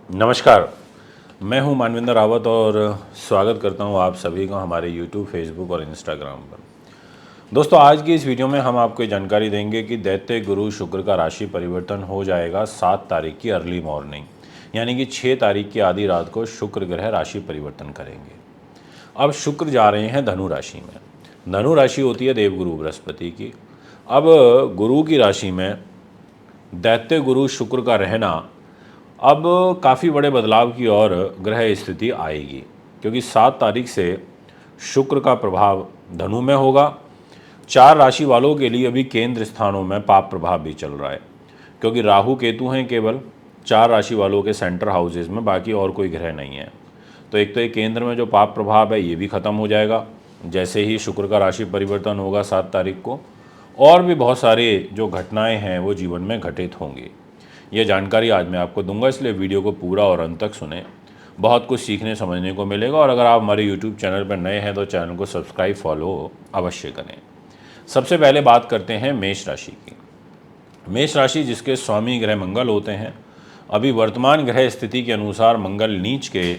नमस्कार, मैं हूं मानविंदर रावत और स्वागत करता हूं आप सभी को हमारे YouTube, Facebook और Instagram पर। दोस्तों, आज की इस वीडियो में हम आपको ये जानकारी देंगे कि दैत्य गुरु शुक्र का राशि परिवर्तन हो जाएगा 7 तारीख की अर्ली मॉर्निंग, यानी कि 6 तारीख की आधी रात को शुक्र ग्रह राशि परिवर्तन करेंगे। अब शुक्र जा रहे हैं धनु राशि में। धनु राशि होती है देवगुरु बृहस्पति की। अब गुरु की राशि में दैत्य गुरु शुक्र का रहना अब काफ़ी बड़े बदलाव की ओर ग्रह स्थिति आएगी, क्योंकि 7 तारीख से शुक्र का प्रभाव धनु में होगा। 4 राशि वालों के लिए अभी केंद्र स्थानों में पाप प्रभाव भी चल रहा है, क्योंकि राहु केतु हैं केवल 4 राशि वालों के सेंटर हाउसेज में, बाकी और कोई ग्रह नहीं है। तो एक तो ये केंद्र में जो पाप प्रभाव है ये भी खत्म हो जाएगा जैसे ही शुक्र का राशि परिवर्तन होगा 7 तारीख को। और भी बहुत सारे जो घटनाएं हैं वो जीवन में घटित होंगी। ये जानकारी आज मैं आपको दूंगा, इसलिए वीडियो को पूरा और अंत तक सुने। बहुत कुछ सीखने समझने को मिलेगा। और अगर आप हमारे यूट्यूब चैनल पर नए हैं तो चैनल को सब्सक्राइब फॉलो अवश्य करें। सबसे पहले बात करते हैं मेष राशि की। मेष राशि जिसके स्वामी ग्रह मंगल होते हैं, अभी वर्तमान ग्रह स्थिति के अनुसार मंगल नीच के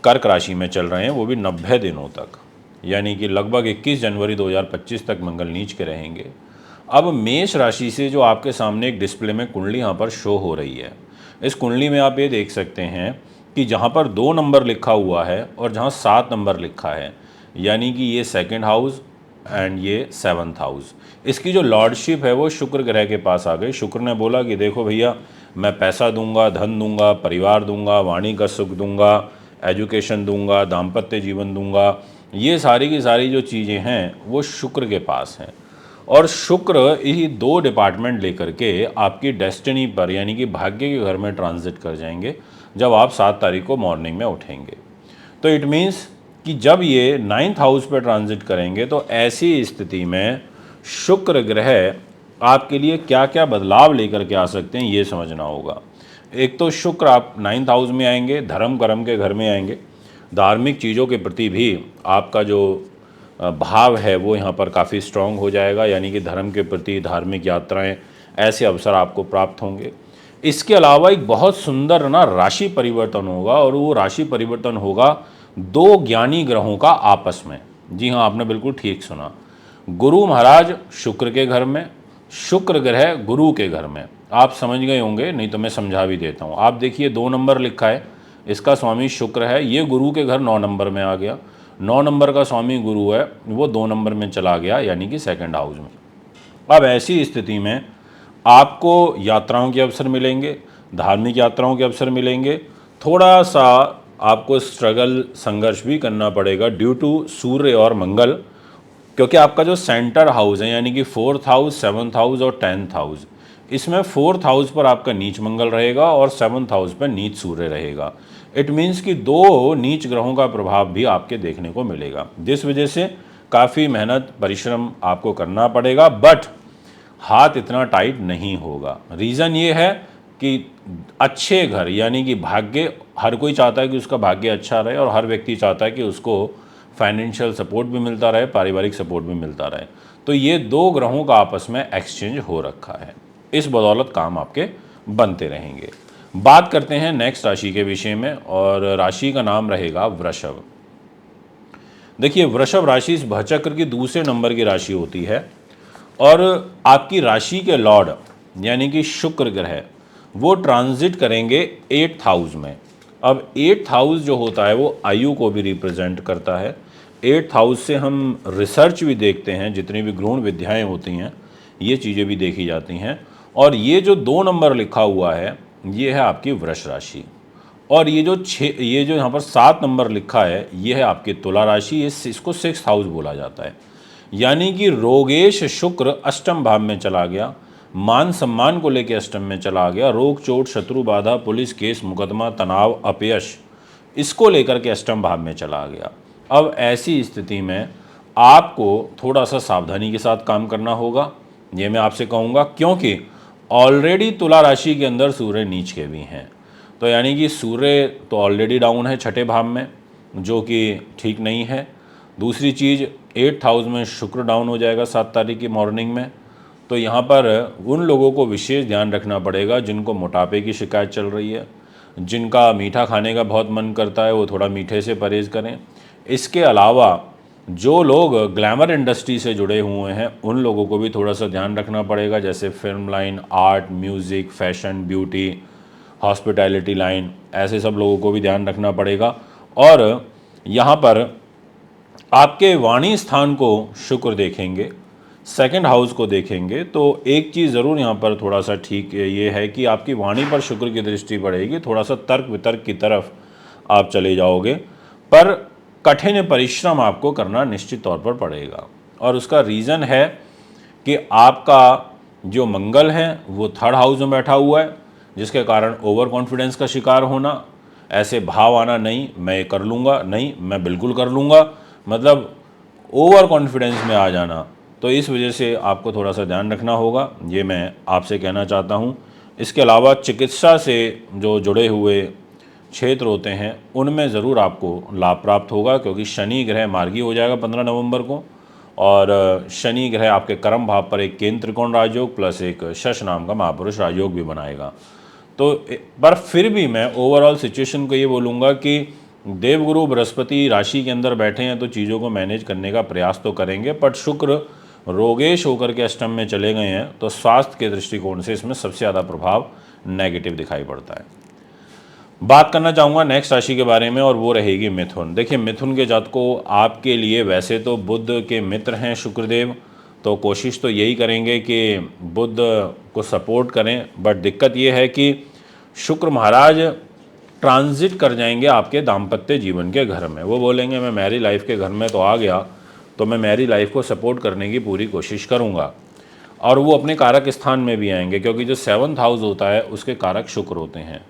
कर्क राशि में चल रहे हैं, वो भी 90 दिनों तक, यानी कि लगभग 21 जनवरी 2025 तक मंगल नीच के रहेंगे। अब मेष राशि से जो आपके सामने एक डिस्प्ले में कुंडली यहाँ पर शो हो रही है, इस कुंडली में आप ये देख सकते हैं कि जहाँ पर 2 नंबर लिखा हुआ है और जहाँ 7 नंबर लिखा है, यानी कि ये सेकंड हाउस एंड ये 7th हाउस, इसकी जो लॉर्डशिप है वो शुक्र ग्रह के पास आ गई। शुक्र ने बोला कि देखो भैया, मैं पैसा दूंगा, धन दूंगा, परिवार दूंगा, वाणी का सुख दूंगा, एजुकेशन दूंगा, दाम्पत्य जीवन दूंगा, ये सारी की सारी जो चीज़ें हैं वो शुक्र के पास हैं। और शुक्र यही 2 डिपार्टमेंट लेकर के आपकी डेस्टिनी पर, यानी कि भाग्य के घर में ट्रांजिट कर जाएंगे जब आप 7 तारीख को मॉर्निंग में उठेंगे। तो इट मीन्स कि जब ये 9th हाउस पर ट्रांजिट करेंगे तो ऐसी स्थिति में शुक्र ग्रह आपके लिए क्या क्या बदलाव लेकर के आ सकते हैं ये समझना होगा। एक तो शुक्र आप 9th हाउस में आएंगे, धर्म कर्म के घर में आएंगे। धार्मिक चीज़ों के प्रति भी आपका जो भाव है वो यहाँ पर काफ़ी स्ट्रॉन्ग हो जाएगा, यानी कि धर्म के प्रति धार्मिक यात्राएं, ऐसे अवसर आपको प्राप्त होंगे। इसके अलावा एक बहुत सुंदर राशि परिवर्तन होगा, और वो राशि परिवर्तन होगा 2 ज्ञानी ग्रहों का आपस में। जी हाँ, आपने बिल्कुल ठीक सुना। गुरु महाराज शुक्र के घर में, शुक्र ग्रह गुरु के घर में। आप समझ गए होंगे, नहीं तो मैं समझा भी देता हूँ। आप देखिए 2 नंबर लिखा है, इसका स्वामी शुक्र है, ये गुरु के घर 9 नंबर में आ गया। 9 नंबर का स्वामी गुरु है, वो 2 नंबर में चला गया, यानी कि सेकंड हाउस में। अब ऐसी स्थिति में आपको यात्राओं के अवसर मिलेंगे, धार्मिक यात्राओं के अवसर मिलेंगे। थोड़ा सा आपको स्ट्रगल, संघर्ष भी करना पड़ेगा ड्यू टू सूर्य और मंगल, क्योंकि आपका जो सेंटर हाउस है, यानी कि 4th हाउस, 7th हाउस और 10th हाउस, इसमें 4th हाउस पर आपका नीच मंगल रहेगा और 7th हाउस पर नीच सूर्य रहेगा। इट मीन्स कि 2 नीच ग्रहों का प्रभाव भी आपके देखने को मिलेगा, जिस वजह से काफ़ी मेहनत परिश्रम आपको करना पड़ेगा, बट हाथ इतना टाइट नहीं होगा। रीज़न ये है कि अच्छे घर, यानी कि भाग्य, हर कोई चाहता है कि उसका भाग्य अच्छा रहे, और हर व्यक्ति चाहता है कि उसको फाइनेंशियल सपोर्ट भी मिलता रहे, पारिवारिक सपोर्ट भी मिलता रहे। तो ये 2 ग्रहों का आपस में एक्सचेंज हो रखा है, इस बदौलत काम आपके बनते रहेंगे। बात करते हैं नेक्स्ट राशि के विषय में, और राशि का नाम रहेगा वृषभ। देखिए, वृषभ राशि इस भचक्र की दूसरे नंबर की राशि होती है, और आपकी राशि के लॉर्ड यानी कि शुक्र ग्रह वो ट्रांजिट करेंगे 8th हाउस में। अब 8th हाउस जो होता है वो आयु को भी रिप्रेजेंट करता है। 8th हाउस से हम रिसर्च भी देखते हैं, जितनी भी गूढ़ विद्याएं होती हैं ये चीज़ें भी देखी जाती हैं। और ये जो 2 नंबर लिखा हुआ है ये है आपकी वृष राशि, और ये जो यहाँ पर 7 नंबर लिखा है ये है आपकी तुला राशि। इसको 6th हाउस बोला जाता है, यानी कि रोगेश शुक्र अष्टम भाव में चला गया, मान सम्मान को लेकर अष्टम में चला गया, रोग चोट शत्रु बाधा पुलिस केस मुकदमा तनाव अपयश, इसको लेकर के अष्टम भाव में चला गया। अब ऐसी स्थिति में आपको थोड़ा सा सावधानी के साथ काम करना होगा, ये मैं आपसे कहूँगा, क्योंकि ऑलरेडी तुला राशि के अंदर सूर्य नीच के भी हैं। तो यानी कि सूर्य तो ऑलरेडी डाउन है 6ठे भाव में, जो कि ठीक नहीं है। दूसरी चीज़ 8th हाउस में शुक्र डाउन हो जाएगा 7 तारीख की मॉर्निंग में। तो यहाँ पर उन लोगों को विशेष ध्यान रखना पड़ेगा जिनको मोटापे की शिकायत चल रही है, जिनका मीठा खाने का बहुत मन करता है वो थोड़ा मीठे से परहेज़ करें। इसके अलावा जो लोग ग्लैमर इंडस्ट्री से जुड़े हुए हैं उन लोगों को भी थोड़ा सा ध्यान रखना पड़ेगा, जैसे film line, art, music, fashion, beauty, hospitality line, ऐसे सब लोगों को भी ध्यान रखना पड़ेगा। और यहाँ पर आपके वाणी स्थान को शुक्र देखेंगे, सेकंड हाउस को देखेंगे, तो एक चीज़ ज़रूर यहाँ पर थोड़ा सा ठीक ये है कि आपकी वाणी पर शुक्र की दृष्टि पड़ेगी, थोड़ा सा तर्क वितर्क की तरफ आप चले जाओगे, पर कठिन परिश्रम आपको करना निश्चित तौर पर पड़ेगा। और उसका रीज़न है कि आपका जो मंगल है वो थर्ड हाउस में बैठा हुआ है, जिसके कारण ओवर कॉन्फिडेंस का शिकार होना, ऐसे भाव आना, नहीं मैं ये कर लूँगा, नहीं मैं बिल्कुल कर लूँगा, मतलब ओवर कॉन्फिडेंस में आ जाना। तो इस वजह से आपको थोड़ा सा ध्यान रखना होगा, ये मैं आपसे कहना चाहता हूँ। इसके अलावा चिकित्सा से जो जुड़े हुए क्षेत्र होते हैं उनमें ज़रूर आपको लाभ प्राप्त होगा, क्योंकि शनि ग्रह मार्गी हो जाएगा 15 नवंबर को, और शनि ग्रह आपके कर्म भाव पर एक केंद्र त्रिकोण राजयोग प्लस एक शश नाम का महापुरुष राजयोग भी बनाएगा। तो पर फिर भी मैं ओवरऑल सिचुएशन को ये बोलूँगा कि देवगुरु बृहस्पति राशि के अंदर बैठे हैं तो चीज़ों को मैनेज करने का प्रयास तो करेंगे, बट शुक्र रोगेश होकर के अष्टम में चले गए हैं, तो स्वास्थ्य के दृष्टिकोण से इसमें सबसे ज़्यादा प्रभाव नेगेटिव दिखाई पड़ता है। बात करना चाहूँगा नेक्स्ट राशि के बारे में, और वो रहेगी मिथुन। देखिए, मिथुन के जातकों, आपके लिए वैसे तो बुध के मित्र हैं शुक्रदेव, तो कोशिश तो यही करेंगे कि बुध को सपोर्ट करें, बट दिक्कत ये है कि शुक्र महाराज ट्रांजिट कर जाएंगे आपके दाम्पत्य जीवन के घर में। वो बोलेंगे मैं मैरी लाइफ के घर में तो आ गया, तो मैं मैरी लाइफ को सपोर्ट करने की पूरी कोशिश करूँगा। और वो अपने कारक स्थान में भी आएंगे, क्योंकि जो 7th हाउस होता है उसके कारक शुक्र होते हैं,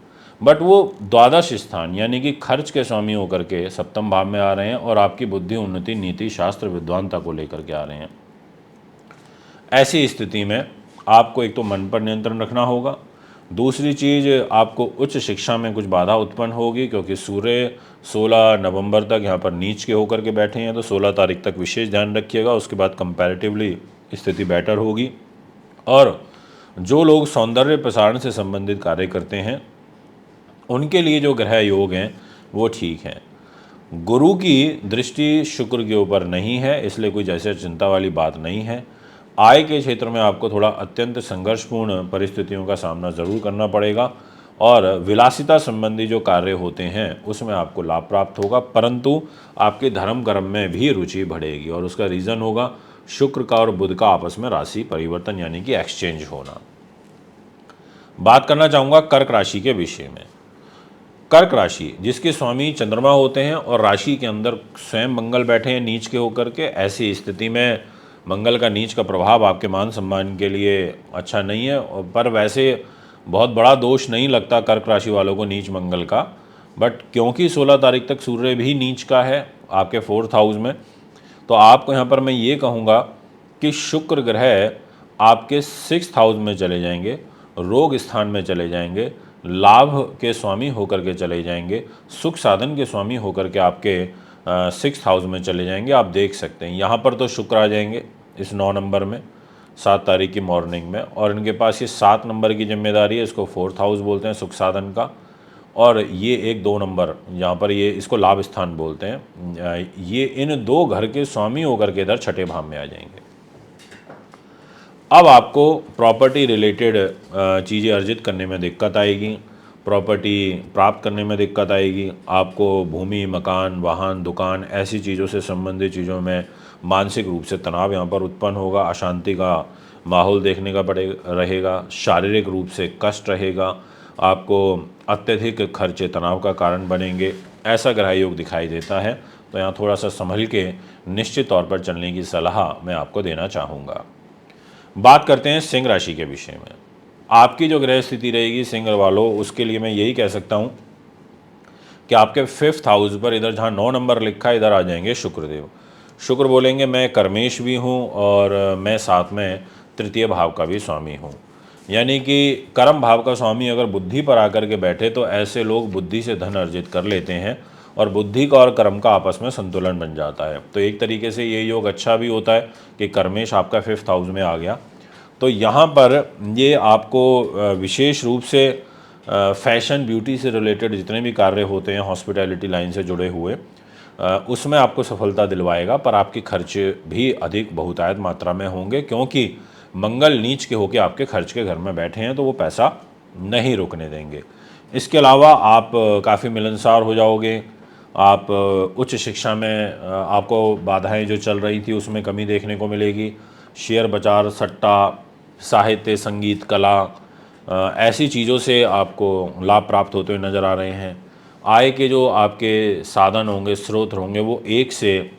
बट वो द्वादश स्थान यानी कि खर्च के स्वामी होकर के सप्तम भाव में आ रहे हैं, और आपकी बुद्धि, उन्नति, नीति, शास्त्र, विद्वानता को लेकर के आ रहे हैं। ऐसी स्थिति में आपको एक तो मन पर नियंत्रण रखना होगा, दूसरी चीज़ आपको उच्च शिक्षा में कुछ बाधा उत्पन्न होगी, क्योंकि सूर्य 16 नवंबर तक यहाँ पर नीच के होकर के बैठे हैं, तो 16 तारीख तक विशेष ध्यान रखिएगा। उसके बाद कंपैरेटिवली स्थिति बेटर होगी। और जो लोग सौंदर्य प्रसारण से संबंधित कार्य करते हैं उनके लिए जो ग्रह योग हैं वो ठीक हैं। गुरु की दृष्टि शुक्र के ऊपर नहीं है, इसलिए कोई जैसे चिंता वाली बात नहीं है। आय के क्षेत्र में आपको थोड़ा अत्यंत संघर्षपूर्ण परिस्थितियों का सामना ज़रूर करना पड़ेगा, और विलासिता संबंधी जो कार्य होते हैं उसमें आपको लाभ प्राप्त होगा, परंतु आपके धर्म कर्म में भी रुचि बढ़ेगी, और उसका रीज़न होगा शुक्र का और बुध का आपस में राशि परिवर्तन यानी कि एक्सचेंज होना। बात करना चाहूँगा कर्क राशि के विषय में। कर्क राशि जिसके स्वामी चंद्रमा होते हैं और राशि के अंदर स्वयं मंगल बैठे हैं नीच के होकर के, ऐसी स्थिति में मंगल का नीच का प्रभाव आपके मान सम्मान के लिए अच्छा नहीं है। पर वैसे बहुत बड़ा दोष नहीं लगता कर्क राशि वालों को नीच मंगल का, बट क्योंकि 16 तारीख तक सूर्य भी नीच का है आपके 4th हाउस में, तो आपको यहाँ पर मैं ये कहूँगा कि शुक्र ग्रह आपके 6th हाउस में चले जाएंगे, रोग स्थान में चले जाएंगे, लाभ के स्वामी होकर के चले जाएंगे, सुख साधन के स्वामी होकर के आपके 6th हाउस में चले जाएंगे। आप देख सकते हैं यहाँ पर तो शुक्र आ जाएंगे इस 9 नंबर में 7 तारीख की मॉर्निंग में, और इनके पास ये 7 नंबर की जिम्मेदारी है, इसको 4th हाउस बोलते हैं सुख साधन का, और ये 1-2 नंबर यहाँ पर ये इसको लाभ स्थान बोलते हैं। ये इन 2 घर के स्वामी होकर के इधर छठे भाव में आ जाएंगे। अब आपको प्रॉपर्टी रिलेटेड चीज़ें अर्जित करने में दिक्कत आएगी, प्रॉपर्टी प्राप्त करने में दिक्कत आएगी, आपको भूमि, मकान, वाहन, दुकान ऐसी चीज़ों से संबंधित चीज़ों में मानसिक रूप से तनाव यहाँ पर उत्पन्न होगा, अशांति का माहौल देखने का रहेगा, शारीरिक रूप से कष्ट रहेगा, आपको अत्यधिक खर्चे तनाव का कारण बनेंगे, ऐसा ग्रह योग दिखाई देता है। तो यहाँ थोड़ा सा संभल के निश्चित तौर पर चलने की सलाह मैं आपको देना चाहूँगा। बात करते हैं सिंह राशि के विषय में। आपकी जो ग्रह स्थिति रहेगी सिंह वालों, उसके लिए मैं यही कह सकता हूँ कि आपके 5th हाउस पर इधर जहाँ 9 नंबर लिखा है इधर आ जाएंगे शुक्रदेव। शुक्र बोलेंगे मैं कर्मेश भी हूँ और मैं साथ में 3य भाव का भी स्वामी हूँ, यानी कि कर्म भाव का स्वामी अगर बुद्धि पर आकर के बैठे तो ऐसे लोग बुद्धि से धन अर्जित कर लेते हैं, और बुद्धि का और कर्म का आपस में संतुलन बन जाता है। तो एक तरीके से ये योग अच्छा भी होता है कि कर्मेश आपका 5th हाउस में आ गया। तो यहाँ पर ये आपको विशेष रूप से फैशन ब्यूटी से रिलेटेड जितने भी कार्य होते हैं हॉस्पिटैलिटी लाइन से जुड़े हुए, उसमें आपको सफलता दिलवाएगा, पर आपके खर्च भी अधिक बहुतायत मात्रा में होंगे, क्योंकि मंगल नीच के होकर आपके खर्च के घर में बैठे हैं, तो वो पैसा नहीं रुकने देंगे। इसके अलावा आप काफ़ी मिलनसार हो जाओगे। आप उच्च शिक्षा में आपको बाधाएं जो चल रही थी उसमें कमी देखने को मिलेगी। शेयर बाजार, सट्टा, साहित्य, संगीत, कला, ऐसी चीज़ों से आपको लाभ प्राप्त होते हुए नज़र आ रहे हैं। आय के जो आपके साधन होंगे, स्रोत होंगे, वो एक से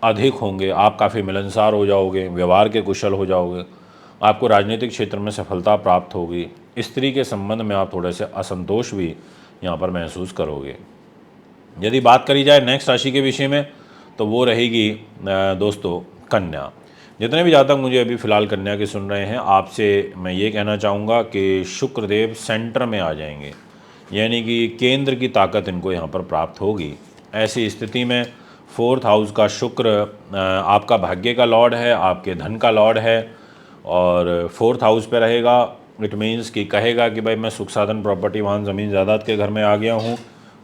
अधिक होंगे। आप काफ़ी मिलनसार हो जाओगे, व्यवहार के कुशल हो जाओगे। आपको राजनीतिक क्षेत्र में सफलता प्राप्त होगी। स्त्री के संबंध में आप थोड़े से असंतोष भी यहाँ पर महसूस करोगे। यदि बात करी जाए नेक्स्ट राशि के विषय में, तो वो रहेगी दोस्तों कन्या। जितने भी जातक मुझे अभी फ़िलहाल कन्या के सुन रहे हैं, आपसे मैं ये कहना चाहूँगा कि शुक्रदेव सेंटर में आ जाएंगे, यानी कि केंद्र की ताकत इनको यहाँ पर प्राप्त होगी। ऐसी स्थिति में 4th हाउस का शुक्र आपका भाग्य का लॉर्ड है, आपके धन का लॉर्ड है, और 4th हाउस पे रहेगा। इट मीन्स कि कहेगा कि भाई मैं सुख साधन, प्रॉपर्टी, वाहन, ज़मीन जायदाद के घर में आ गया हूँ,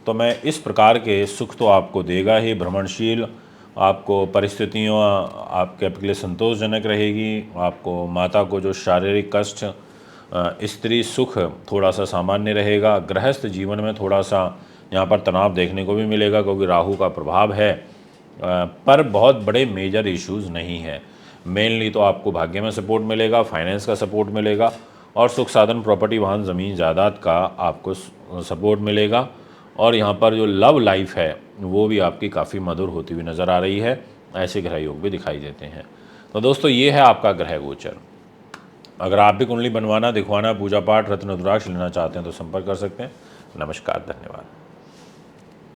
तो मैं इस प्रकार के सुख तो आपको देगा ही। भ्रमणशील आपको परिस्थितियों आपके लिए संतोषजनक रहेगी। आपको माता को जो शारीरिक कष्ट, स्त्री सुख थोड़ा सा सामान्य रहेगा। गृहस्थ जीवन में थोड़ा सा यहाँ पर तनाव देखने को भी मिलेगा, क्योंकि राहु का प्रभाव है, पर बहुत बड़े मेजर इश्यूज़ नहीं है। मेनली तो आपको भाग्य में सपोर्ट मिलेगा, फाइनेंस का सपोर्ट मिलेगा, और सुख साधन, प्रॉपर्टी, वाहन, ज़मीन जायदाद का आपको सपोर्ट मिलेगा। और यहाँ पर जो लव लाइफ है वो भी आपकी काफ़ी मधुर होती हुई नज़र आ रही है। ऐसे ग्रह योग भी दिखाई देते हैं। तो दोस्तों ये है आपका ग्रह गोचर। अगर आप भी कुंडली बनवाना, दिखवाना, पूजा पाठ, रत्न रुद्राक्ष लेना चाहते हैं तो संपर्क कर सकते हैं। नमस्कार, धन्यवाद।